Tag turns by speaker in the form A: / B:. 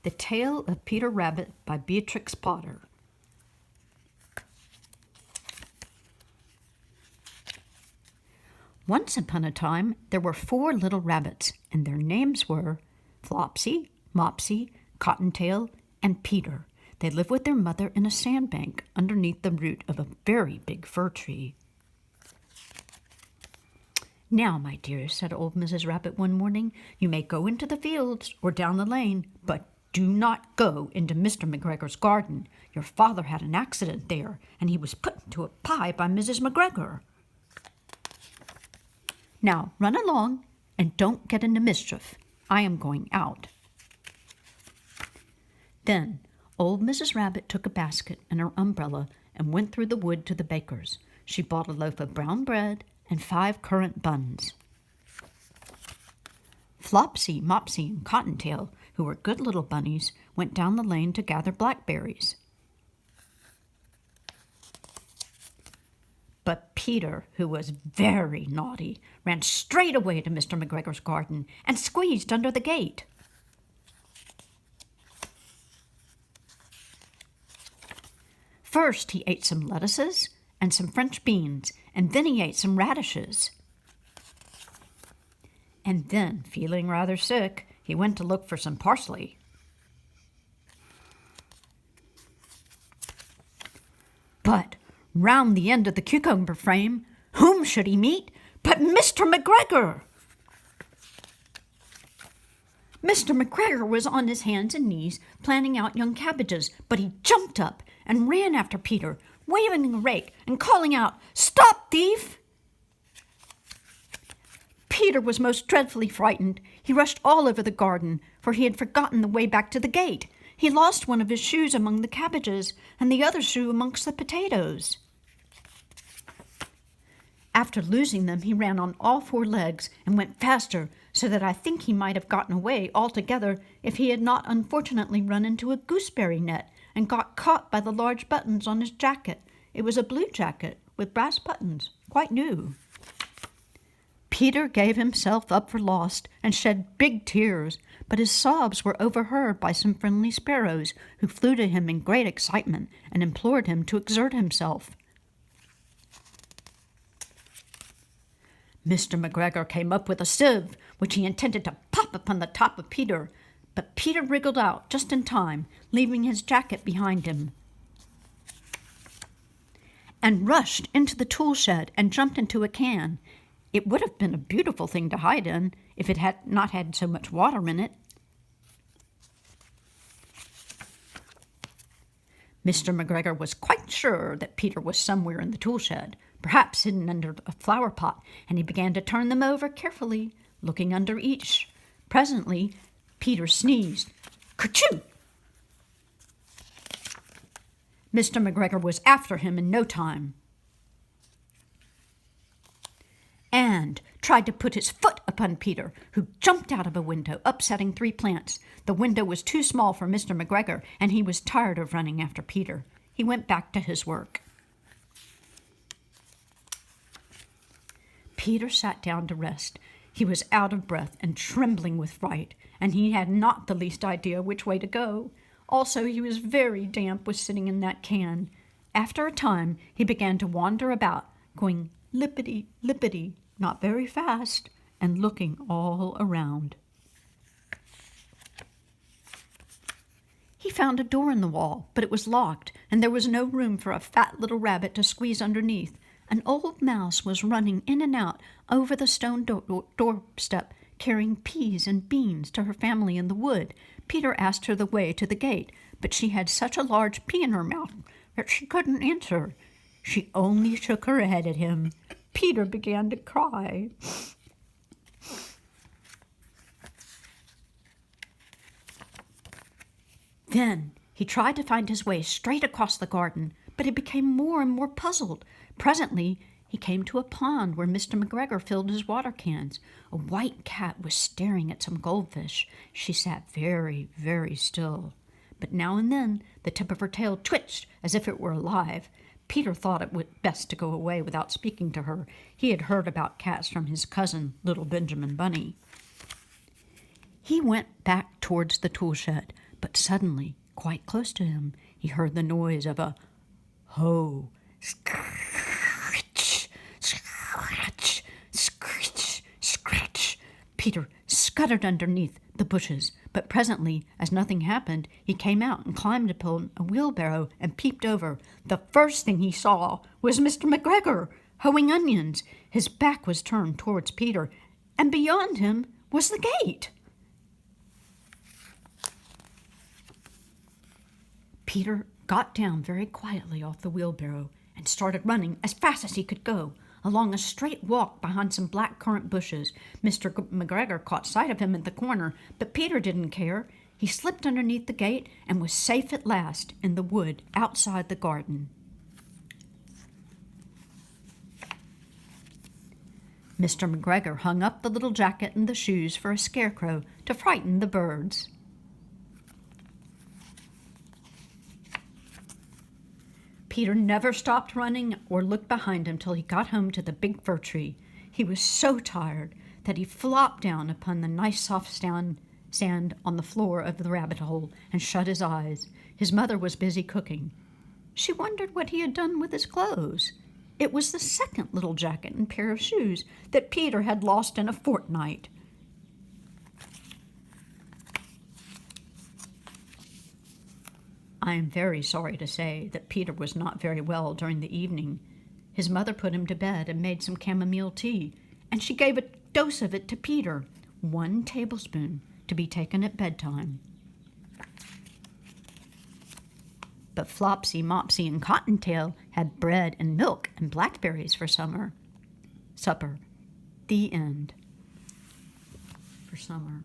A: The Tale of Peter Rabbit by Beatrix Potter. Once upon a time, there were 4 little rabbits, and their names were Flopsy, Mopsy, Cottontail, and Peter. They lived with their mother in a sandbank underneath the root of a very big fir tree. "Now, my dear," said old Mrs. Rabbit one morning, "you may go into the fields or down the lane, but do not go into Mr. McGregor's garden. Your father had an accident there, and he was put into a pie by Mrs. McGregor. Now, run along and don't get into mischief. I am going out." Then old Mrs. Rabbit took a basket and her umbrella and went through the wood to the baker's. She bought a loaf of brown bread and 5 currant buns. Flopsy, Mopsy, and Cottontail, who were good little bunnies, went down the lane to gather blackberries. But Peter, who was very naughty, ran straight away to Mr. McGregor's garden and squeezed under the gate. First, he ate some lettuces and some French beans, and then he ate some radishes. And then, feeling rather sick, he went to look for some parsley. But round the end of the cucumber frame, whom should he meet but Mr. McGregor? Mr. McGregor was on his hands and knees planting out young cabbages, but he jumped up and ran after Peter, waving a rake and calling out, "Stop, thief!" Peter was most dreadfully frightened. He rushed all over the garden, for he had forgotten the way back to the gate. He lost one of his shoes among the cabbages, and the other shoe amongst the potatoes. After losing them, he ran on all 4 legs and went faster, so that I think he might have gotten away altogether if he had not unfortunately run into a gooseberry net and got caught by the large buttons on his jacket. It was a blue jacket with brass buttons, quite new. Peter gave himself up for lost and shed big tears, but his sobs were overheard by some friendly sparrows who flew to him in great excitement and implored him to exert himself. Mr. McGregor came up with a sieve, which he intended to pop upon the top of Peter, but Peter wriggled out just in time, leaving his jacket behind him, and rushed into the tool shed and jumped into a can. It would have been a beautiful thing to hide in if it had not had so much water in it. Mr. McGregor was quite sure that Peter was somewhere in the tool shed, perhaps hidden under a flower pot, and he began to turn them over carefully, looking under each. Presently, Peter sneezed. Kerchoo! Mr. McGregor was after him in no time, and tried to put his foot upon Peter, who jumped out of a window, upsetting 3 plants. The window was too small for Mr. McGregor, and he was tired of running after Peter. He went back to his work. Peter sat down to rest. He was out of breath and trembling with fright, and he had not the least idea which way to go. Also, he was very damp with sitting in that can. After a time, he began to wander about, going lippity, lippity, not very fast, and looking all around. He found a door in the wall, but it was locked, and there was no room for a fat little rabbit to squeeze underneath. An old mouse was running in and out over the stone doorstep, carrying peas and beans to her family in the wood. Peter asked her the way to the gate, but she had such a large pea in her mouth that she couldn't answer. She only shook her head at him. Peter began to cry. Then he tried to find his way straight across the garden, but he became more and more puzzled. Presently, he came to a pond where Mr. McGregor filled his water cans. A white cat was staring at some goldfish. She sat very, very still, but now and then the tip of her tail twitched as if it were alive. Peter thought it would best to go away without speaking to her. He had heard about cats from his cousin, little Benjamin Bunny. He went back towards the tool shed, But suddenly, quite close to him, he heard the noise of a hoe. Scratch, scratch, scratch, scratch. Peter scuttered underneath the bushes, but presently, as nothing happened, he came out and climbed upon a wheelbarrow and peeped over. The first thing he saw was Mr. McGregor hoeing onions. His back was turned towards Peter, and beyond him was the gate. Peter got down very quietly off the wheelbarrow and started running as fast as he could go along a straight walk behind some black currant bushes. Mr. McGregor caught sight of him at the corner, but Peter didn't care. He slipped underneath the gate and was safe at last in the wood outside the garden. Mr. McGregor hung up the little jacket and the shoes for a scarecrow to frighten the birds. Peter never stopped running or looked behind him till he got home to the big fir tree. He was so tired that he flopped down upon the nice soft sand on the floor of the rabbit hole and shut his eyes. His mother was busy cooking. She wondered what he had done with his clothes. It was the second little jacket and pair of shoes that Peter had lost in a fortnight. I am very sorry to say that Peter was not very well during the evening. His mother put him to bed and made some chamomile tea, and she gave a dose of it to Peter, 1 tablespoon, to be taken at bedtime. But Flopsy, Mopsy, and Cottontail had bread and milk and blackberries for supper. The end. For summer.